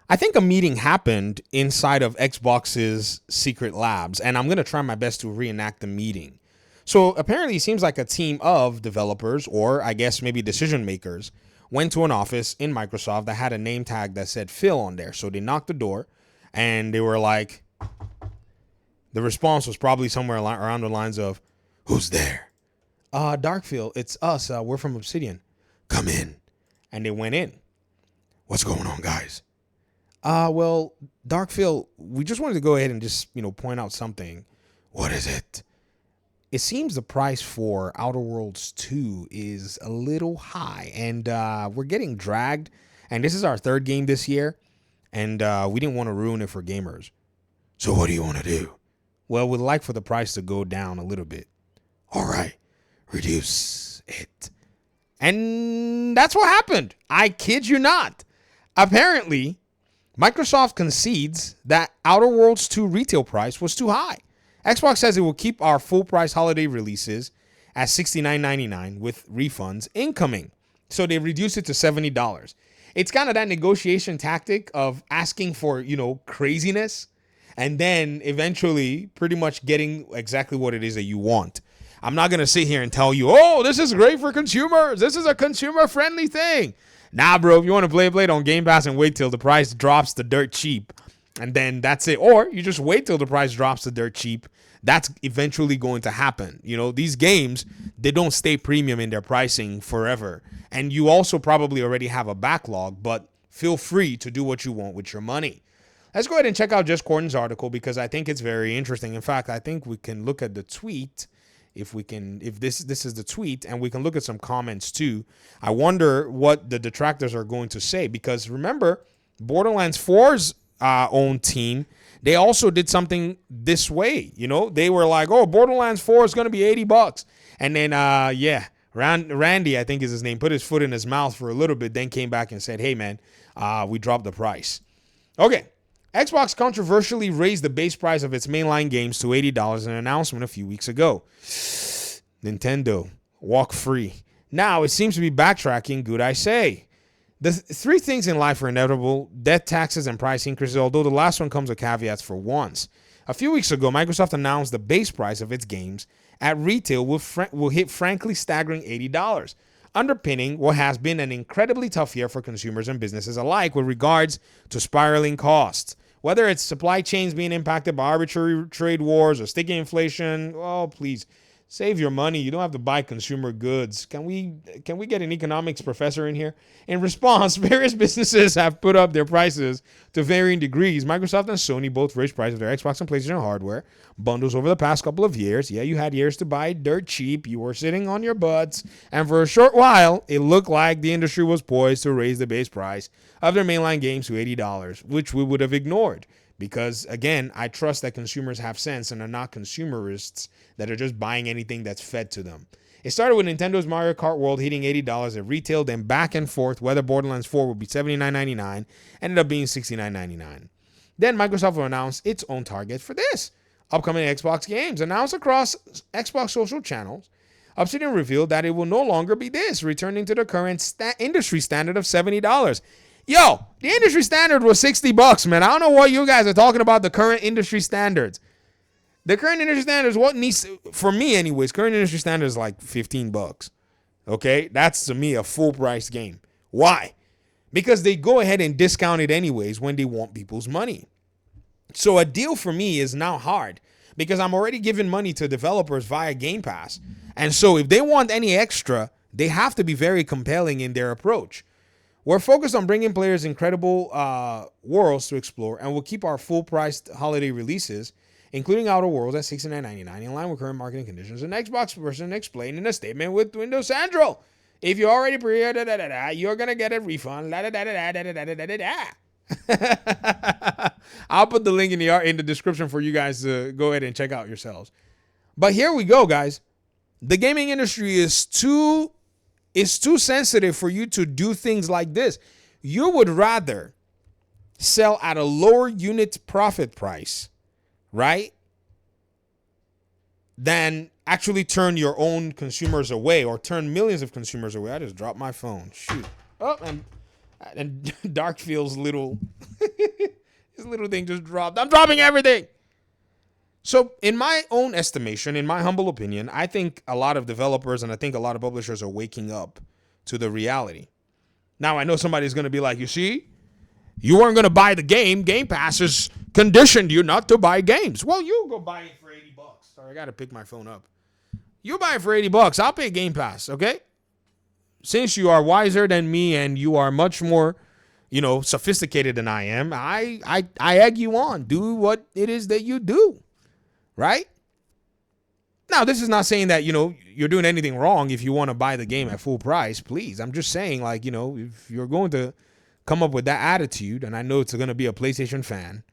I think a meeting happened inside of Xbox's secret labs, and I'm going to try my best to reenact the meeting. So apparently, it seems like a team of developers, or I guess maybe decision makers, went to an office in Microsoft that had a name tag that said Phil on there. So they knocked the door, and they were like, the response was probably somewhere around the lines of, "Who's there?" Darkfield, it's us. We're from Obsidian. Come in. And they went in. What's going on, guys? Well, Darkfield, we just wanted to go ahead and just, point out something. What is it? It seems the price for Outerworlds 2 is a little high, and we're getting dragged. And this is our third game this year, and we didn't want to ruin it for gamers. So what do you want to do? Well, we'd like for the price to go down a little bit. All right, reduce it. And that's what happened. I kid you not. Apparently, Microsoft concedes that Outer Worlds 2 retail price was too high. Xbox says it will keep our full price holiday releases at $69.99 with refunds incoming. So they reduced it to $70. It's kind of that negotiation tactic of asking for, craziness and then eventually pretty much getting exactly what it is that you want. I'm not going to sit here and tell you, oh, this is great for consumers. This is a consumer-friendly thing. Nah, bro, if you want to play it on Game Pass and wait till the price drops to dirt cheap, and then that's it. Or you just wait till the price drops to dirt cheap. That's eventually going to happen. These games, they don't stay premium in their pricing forever. And you also probably already have a backlog, but feel free to do what you want with your money. Let's go ahead and check out Just Gordon's article because I think it's very interesting. In fact, I think we can look at the tweet. If this is the tweet, and we can look at some comments too. I wonder what the detractors are going to say, because remember, Borderlands 4's own team, they also did something this way. They were like, oh, Borderlands 4 is going to be $80. And then, Randy, I think is his name, put his foot in his mouth for a little bit, then came back and said, hey, man, we dropped the price. Okay. Xbox controversially raised the base price of its mainline games to $80 in an announcement a few weeks ago. Nintendo, walk free. Now it seems to be backtracking, good I say. The three things in life are inevitable: death, taxes, and price increases, although the last one comes with caveats for once. A few weeks ago, Microsoft announced the base price of its games at retail will hit frankly staggering $80. Underpinning what has been an incredibly tough year for consumers and businesses alike with regards to spiraling costs. Whether it's supply chains being impacted by arbitrary trade wars or sticky inflation, oh, please, save your money. You don't have to buy consumer goods. Can we get an economics professor in here? In response, various businesses have put up their prices to varying degrees. Microsoft and Sony both raised prices of their Xbox and PlayStation hardware bundles over the past couple of years. Yeah, you had years to buy dirt cheap. You were sitting on your butts. And for a short while, it looked like the industry was poised to raise the base price of their mainline games to $80, which we would have ignored. Because, again, I trust that consumers have sense and are not consumerists that are just buying anything that's fed to them. It started with Nintendo's Mario Kart World hitting $80 at retail, then back and forth whether Borderlands 4 would be $79.99, ended up being $69.99. Then Microsoft will announce its own target for this. Upcoming Xbox games announced across Xbox social channels. Obsidian revealed that it will no longer be this, returning to the current industry standard of $70. Yo, the industry standard was $60, man. I don't know what you guys are talking about, the current industry standards. The current industry standards, what needs, for me anyways, current industry standard is like $15. Okay? That's, to me, a full price game. Why? Because they go ahead and discount it anyways when they want people's money. So a deal for me is now hard because I'm already giving money to developers via Game Pass. And so if they want any extra, they have to be very compelling in their approach. We're focused on bringing players incredible worlds to explore, and we'll keep our full-priced holiday releases, including Outer Worlds, at $69.99, in line with current marketing conditions. An Xbox person explained in a statement with Windows Central. If you already pre-ordered, you're going to get a refund. I'll put the link in the description for you guys to go ahead and check out yourselves. But here we go, guys. The gaming industry is too sensitive for you to do things like this. You would rather sell at a lower unit profit price, right, than actually turn your own consumers away or turn millions of consumers away. I just dropped my phone. Shoot. Oh, and Darkfield's little This little thing just dropped. I'm dropping everything. So in my own estimation, in my humble opinion, I think a lot of developers and I think a lot of publishers are waking up to the reality. Now, I know somebody's going to be like, you see, you weren't going to buy the game. Game Pass has conditioned you not to buy games. Well, you go buy it for $80. Sorry, I got to pick my phone up. You buy it for $80. I'll pay Game Pass, okay? Since you are wiser than me and you are much more, sophisticated than I am, I egg you on. Do what it is that you do, right? Now, this is not saying that, you're doing anything wrong if you want to buy the game at full price, please. I'm just saying, if you're going to come up with that attitude, and I know it's going to be a PlayStation fan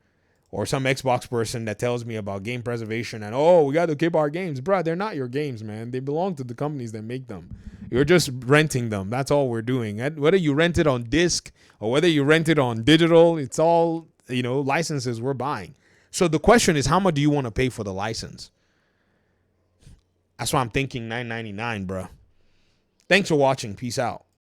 or some Xbox person that tells me about game preservation and, we got to keep our games. Bro, they're not your games, man. They belong to the companies that make them. You're just renting them. That's all we're doing. Whether you rent it on disc or whether you rent it on digital, it's all, licenses we're buying. So the question is, how much do you want to pay for the license? That's why I'm thinking $9.99, bro. Thanks for watching. Peace out.